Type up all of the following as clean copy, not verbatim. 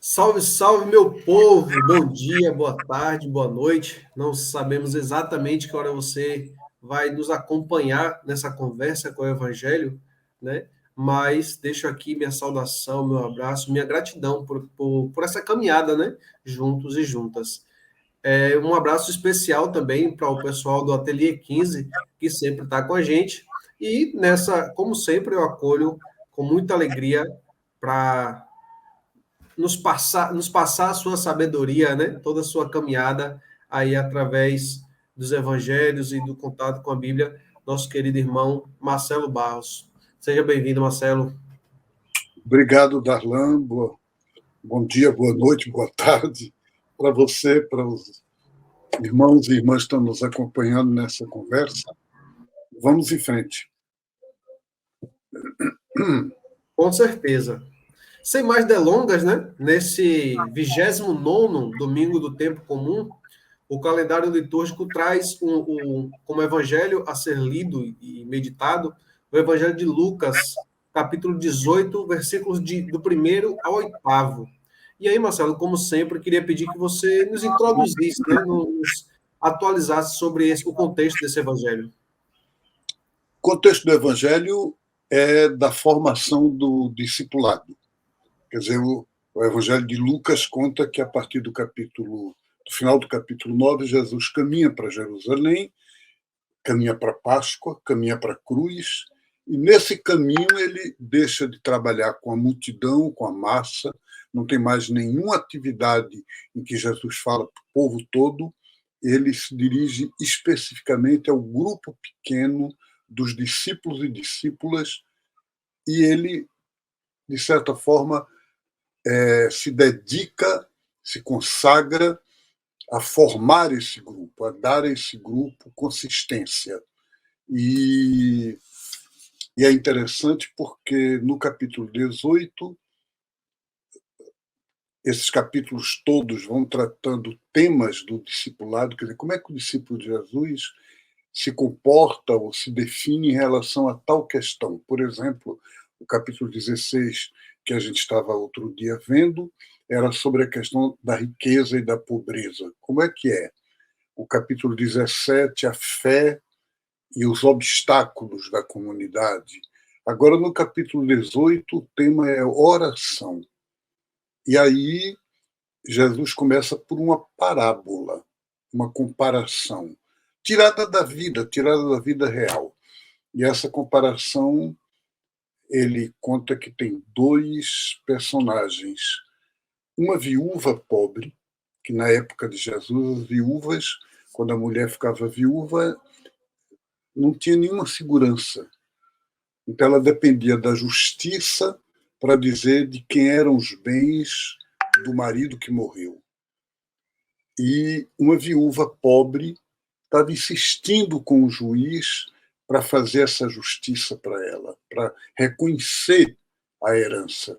Salve, salve, meu povo! Bom dia, boa tarde, boa noite. Não sabemos exatamente que hora você vai nos acompanhar nessa conversa com o Evangelho, né? Mas deixo aqui minha saudação, meu abraço, minha gratidão por essa caminhada, né? Juntos e juntas. Um abraço especial também para o pessoal do Ateliê 15, que sempre está com a gente. E nessa, como sempre, eu acolho com muita alegria para nos passar a sua sabedoria, né? Toda a sua caminhada aí através dos evangelhos e do contato com a Bíblia, nosso querido irmão Marcelo Barros. Seja bem-vindo, Marcelo. Obrigado, Darlan. Bom dia, boa noite, boa tarde para você, para os irmãos e irmãs que estão nos acompanhando nessa conversa. Vamos em frente. Com certeza. Sem mais delongas, né? Nesse 29º domingo do tempo comum, o calendário litúrgico traz como evangelho a ser lido e meditado o evangelho de Lucas, capítulo 18, versículos do 1º ao 8º. E aí, Marcelo, como sempre, queria pedir que você nos introduzisse, né? Nos atualizasse sobre o contexto desse evangelho. O contexto do evangelho é da formação do discipulado. Quer dizer, o evangelho de Lucas conta que a partir do final do capítulo 9, Jesus caminha para Jerusalém, caminha para Páscoa, caminha para a cruz, e nesse caminho ele deixa de trabalhar com a multidão, com a massa, não tem mais nenhuma atividade em que Jesus fala para o povo todo, ele se dirige especificamente ao grupo pequeno dos discípulos e discípulas, e ele, de certa forma, se dedica, se consagra a formar esse grupo, a dar a esse grupo consistência. E é interessante porque no capítulo 18, esses capítulos todos vão tratando temas do discipulado, quer dizer, como é que o discípulo de Jesus se comporta ou se define em relação a tal questão. Por exemplo, o capítulo 16, que a gente estava outro dia vendo, era sobre a questão da riqueza e da pobreza. Como é que é? O capítulo 17, a fé e os obstáculos da comunidade. Agora, no capítulo 18, o tema é oração. E aí, Jesus começa por uma parábola, uma comparação, tirada da vida real. E essa comparação, ele conta que tem dois personagens. Uma viúva pobre, que na época de Jesus, as viúvas, quando a mulher ficava viúva, não tinha nenhuma segurança. Então ela dependia da justiça para dizer de quem eram os bens do marido que morreu. E uma viúva pobre estava insistindo com o juiz para fazer essa justiça para ela, para reconhecer a herança.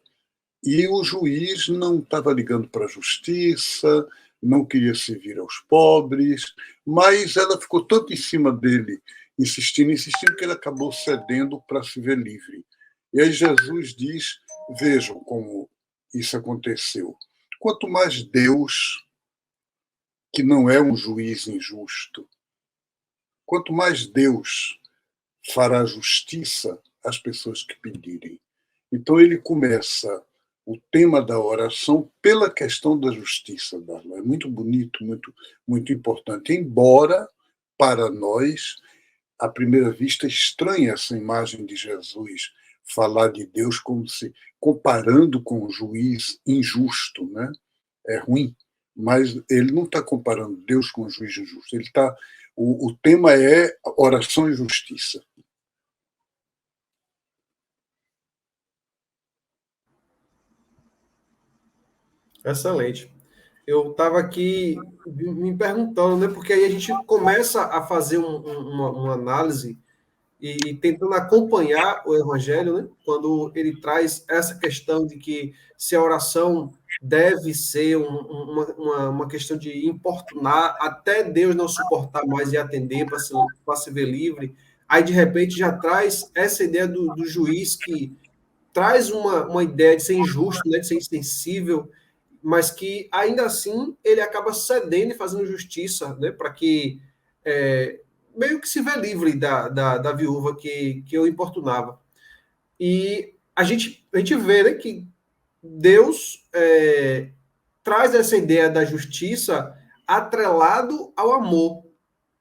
E o juiz não estava ligando para a justiça, não queria servir aos pobres, mas ela ficou tanto em cima dele, insistindo, que ele acabou cedendo para se ver livre. E aí Jesus diz, vejam como isso aconteceu. Quanto mais Deus, que não é um juiz injusto, quanto mais Deus fará justiça às pessoas que pedirem. Então ele começa o tema da oração pela questão da justiça, Darla. É muito bonito, muito, muito importante. Embora, para nós, à primeira vista, estranha essa imagem de Jesus falar de Deus como se comparando com um juiz injusto, né? É ruim, mas ele não está comparando Deus com um juiz injusto. O tema é oração e justiça. Excelente. Eu estava aqui me perguntando, né? Porque aí a gente começa a fazer uma análise e tentando acompanhar o Evangelho, né? Quando ele traz essa questão de que se a oração deve ser uma questão de importunar até Deus não suportar mais e atender para se ver livre, aí de repente já traz essa ideia do juiz que traz uma ideia de ser injusto, né? De ser insensível, mas que ainda assim ele acaba cedendo e fazendo justiça, né, para que meio que se vê livre da viúva que eu importunava. E a gente vê, né, que Deus traz essa ideia da justiça atrelado ao amor,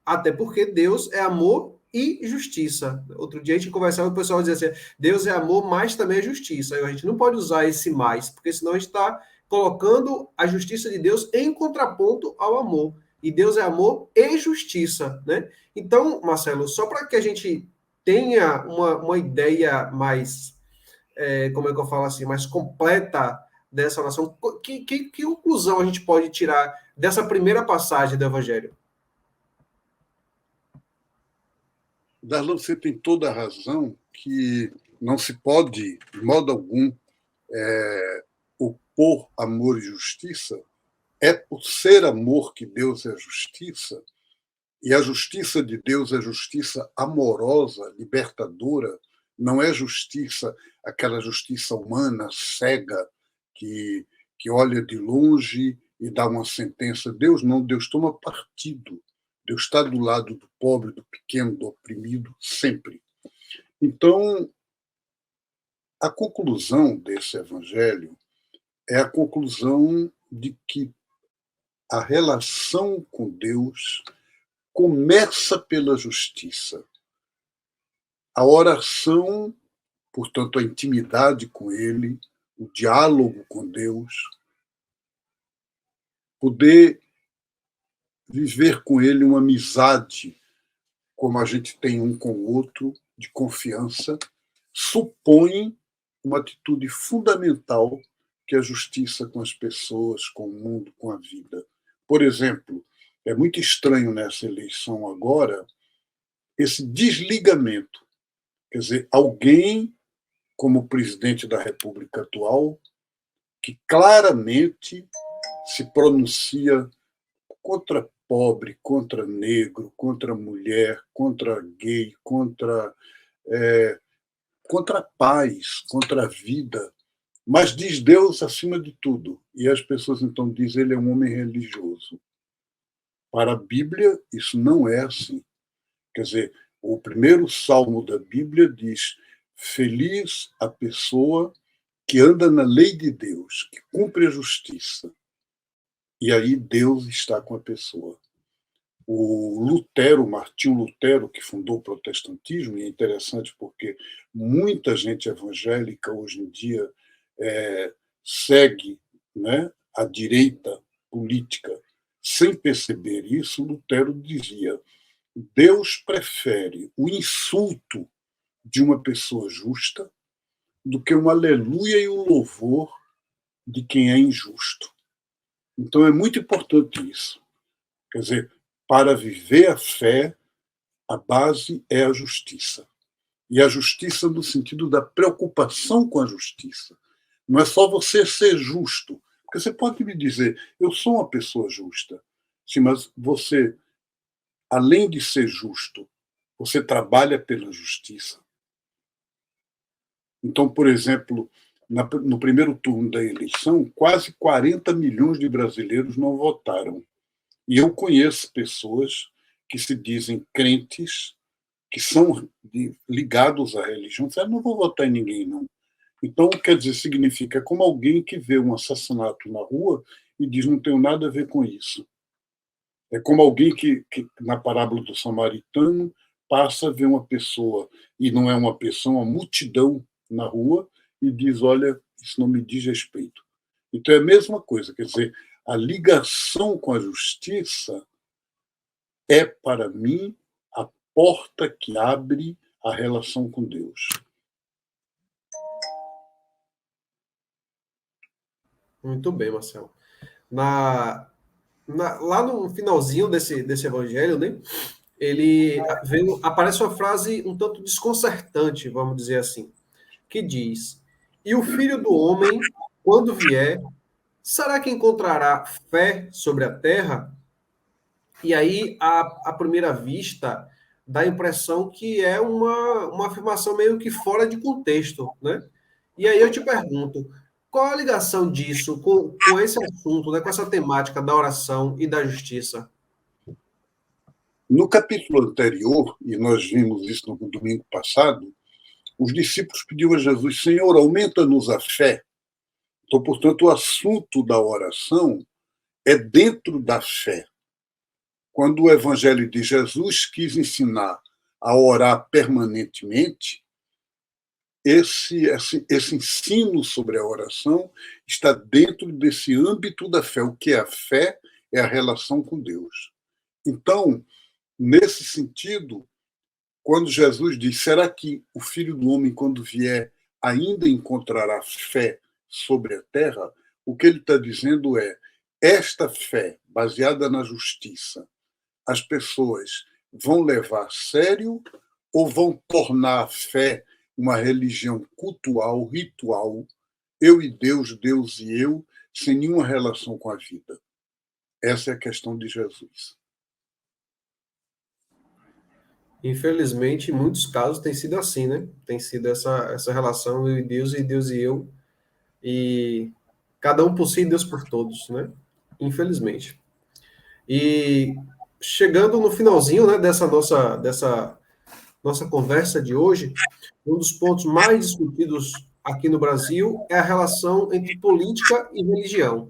até porque Deus é amor e justiça. Outro dia a gente conversava, o pessoal dizia assim, Deus é amor, mas também é justiça. A gente não pode usar esse mais, porque senão a gente está colocando a justiça de Deus em contraponto ao amor. E Deus é amor e justiça, né? Então, Marcelo, só para que a gente tenha uma ideia mais, como é que eu falo assim, mais completa dessa nação, que conclusão a gente pode tirar dessa primeira passagem do Evangelho? Darlan, você tem toda a razão que não se pode, de modo algum, opor amor e justiça. É por ser amor que Deus é justiça, e a justiça de Deus é justiça amorosa, libertadora, não é justiça, aquela justiça humana, cega, que olha de longe e dá uma sentença. Deus não, Deus toma partido. Deus está do lado do pobre, do pequeno, do oprimido, sempre. Então, a conclusão desse evangelho é a conclusão de que a relação com Deus começa pela justiça. A oração, portanto, a intimidade com Ele, o diálogo com Deus, poder viver com Ele uma amizade, como a gente tem um com o outro, de confiança, supõe uma atitude fundamental que é a justiça com as pessoas, com o mundo, com a vida. Por exemplo, é muito estranho nessa eleição agora esse desligamento. Quer dizer, alguém como o presidente da República atual, que claramente se pronuncia contra pobre, contra negro, contra mulher, contra gay, contra a paz, contra a vida, mas diz Deus acima de tudo. E as pessoas então dizem ele é um homem religioso. Para a Bíblia, isso não é assim. Quer dizer, o primeiro salmo da Bíblia diz: feliz a pessoa que anda na lei de Deus, que cumpre a justiça. E aí Deus está com a pessoa. O Lutero, Martinho Lutero, que fundou o protestantismo, e é interessante porque muita gente evangélica hoje em dia segue, né, a direita política sem perceber isso. Lutero dizia: Deus prefere o insulto de uma pessoa justa do que um aleluia e um louvor de quem é injusto. Então é muito importante isso. Quer dizer, para viver a fé, a base é a justiça. E a justiça no sentido da preocupação com a justiça. Não é só você ser justo. Porque você pode me dizer, eu sou uma pessoa justa. Sim, mas você, além de ser justo, você trabalha pela justiça. Então, por exemplo, no primeiro turno da eleição, quase 40 milhões de brasileiros não votaram. E eu conheço pessoas que se dizem crentes, que são ligados à religião, dizem, não vou votar em ninguém, não. Então, quer dizer, significa como alguém que vê um assassinato na rua e diz, não tenho nada a ver com isso. É como alguém que na parábola do samaritano, passa a ver uma pessoa, e não é uma pessoa, uma multidão na rua, e diz, olha, isso não me diz respeito. Então é a mesma coisa, quer dizer, a ligação com a justiça é, para mim, a porta que abre a relação com Deus. Muito bem, Marcelo. Lá no finalzinho desse evangelho, né, aparece uma frase um tanto desconcertante, vamos dizer assim, que diz: E o filho do homem, quando vier, será que encontrará fé sobre a terra? E aí, à primeira vista, dá a impressão que é uma afirmação meio que fora de contexto, né? E aí eu te pergunto, Qual a ligação disso com esse assunto, né, com essa temática da oração e da justiça? No capítulo anterior, e nós vimos isso no domingo passado, os discípulos pediram a Jesus: Senhor, aumenta-nos a fé. Então, portanto, o assunto da oração é dentro da fé. Quando o Evangelho de Jesus quis ensinar a orar permanentemente, esse ensino sobre a oração está dentro desse âmbito da fé. O que é a fé? É a relação com Deus. Então, nesse sentido, quando Jesus diz: será que o Filho do Homem, quando vier, ainda encontrará fé sobre a terra? O que ele está dizendo é: esta fé, baseada na justiça, as pessoas vão levar a sério ou vão tornar a fé uma religião cultual, ritual, eu e Deus, Deus e eu, sem nenhuma relação com a vida? Essa é a questão de Jesus. Infelizmente, em muitos casos tem sido assim, né? Tem sido essa relação eu e Deus e eu, e cada um por si e Deus por todos, né? Infelizmente. E chegando no finalzinho, né, dessa nossa conversa de hoje, um dos pontos mais discutidos aqui no Brasil é a relação entre política e religião.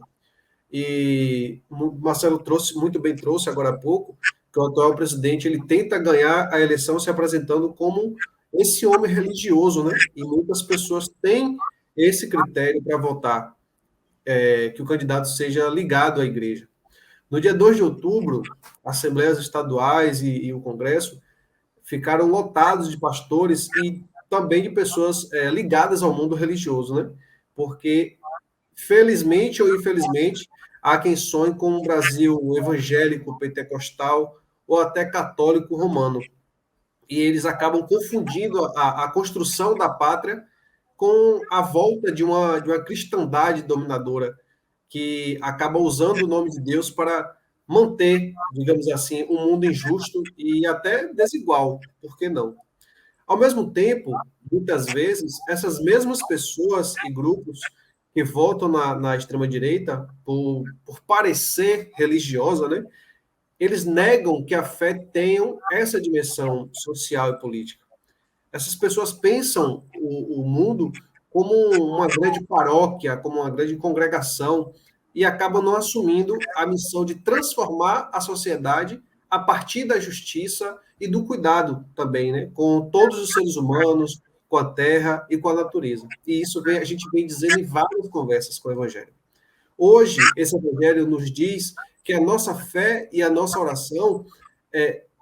E o Marcelo muito bem trouxe agora há pouco, que o atual presidente ele tenta ganhar a eleição se apresentando como esse homem religioso, né? E muitas pessoas têm esse critério para votar, que o candidato seja ligado à igreja. No dia 2 de outubro, assembleias estaduais e o Congresso ficaram lotados de pastores e também de pessoas ligadas ao mundo religioso, né? Porque, felizmente ou infelizmente, há quem sonhe com um Brasil evangélico, pentecostal ou até católico romano. E eles acabam confundindo a construção da pátria com a volta de uma cristandade dominadora, que acaba usando o nome de Deus para manter, digamos assim, um mundo injusto e até desigual, por que não? Ao mesmo tempo, muitas vezes, essas mesmas pessoas e grupos que votam na extrema-direita por parecer religiosa, né, eles negam que a fé tenha essa dimensão social e política. Essas pessoas pensam o mundo como uma grande paróquia, como uma grande congregação, e acabam não assumindo a missão de transformar a sociedade a partir da justiça e do cuidado também, né, com todos os seres humanos, com a terra e com a natureza. E isso a gente vem dizendo em várias conversas com o Evangelho. Hoje, esse Evangelho nos diz que a nossa fé e a nossa oração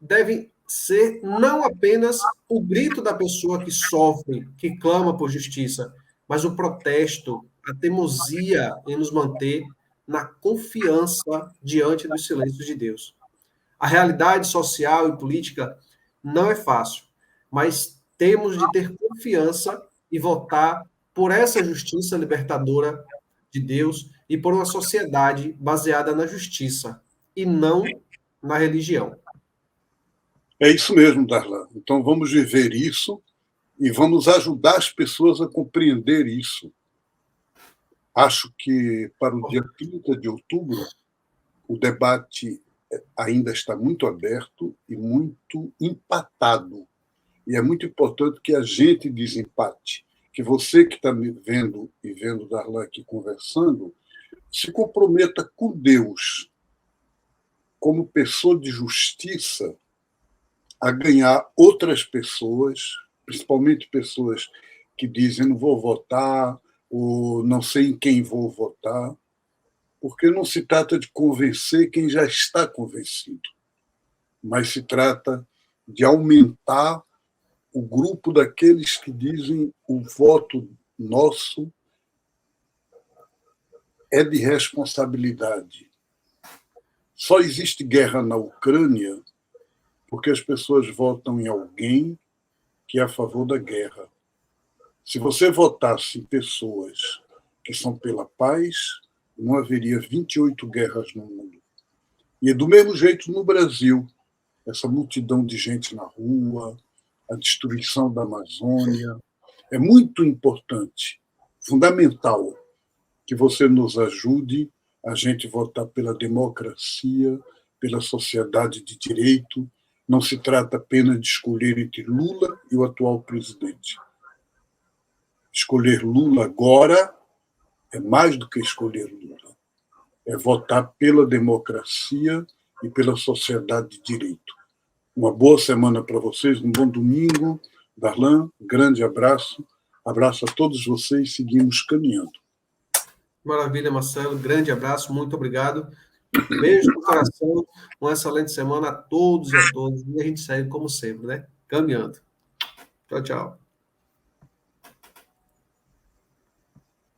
devem ser não apenas o grito da pessoa que sofre, que clama por justiça, mas o protesto, a teimosia em nos manter na confiança diante dos silêncios de Deus. A realidade social e política não é fácil, mas temos de ter confiança e votar por essa justiça libertadora de Deus e por uma sociedade baseada na justiça e não na religião. É isso mesmo, Darlan. Então vamos viver isso e vamos ajudar as pessoas a compreender isso. Acho que para o dia 30 de outubro, o debate ainda está muito aberto e muito empatado. E é muito importante que a gente desempate, que você que está me vendo e vendo Darlan aqui conversando, se comprometa com Deus, como pessoa de justiça, a ganhar outras pessoas, principalmente pessoas que dizem não vou votar, ou não sei em quem vou votar, porque não se trata de convencer quem já está convencido, mas se trata de aumentar o grupo daqueles que dizem o voto nosso é de responsabilidade. Só existe guerra na Ucrânia porque as pessoas votam em alguém que é a favor da guerra. Se você votasse em pessoas que são pela paz, não haveria 28 guerras no mundo. E do mesmo jeito no Brasil, essa multidão de gente na rua, a destruição da Amazônia, é muito importante, fundamental, que você nos ajude a gente votar pela democracia, pela sociedade de direito. Não se trata apenas de escolher entre Lula e o atual presidente. Escolher Lula agora é mais do que escolher Lula. É votar pela democracia e pela sociedade de direito. Uma boa semana para vocês, um bom domingo. Darlan, grande abraço. Abraço a todos vocês, seguimos caminhando. Maravilha, Marcelo. Grande abraço, muito obrigado. Beijo no coração. Uma excelente semana a todos e a todas. E a gente segue como sempre, né? Caminhando. Tchau, tchau.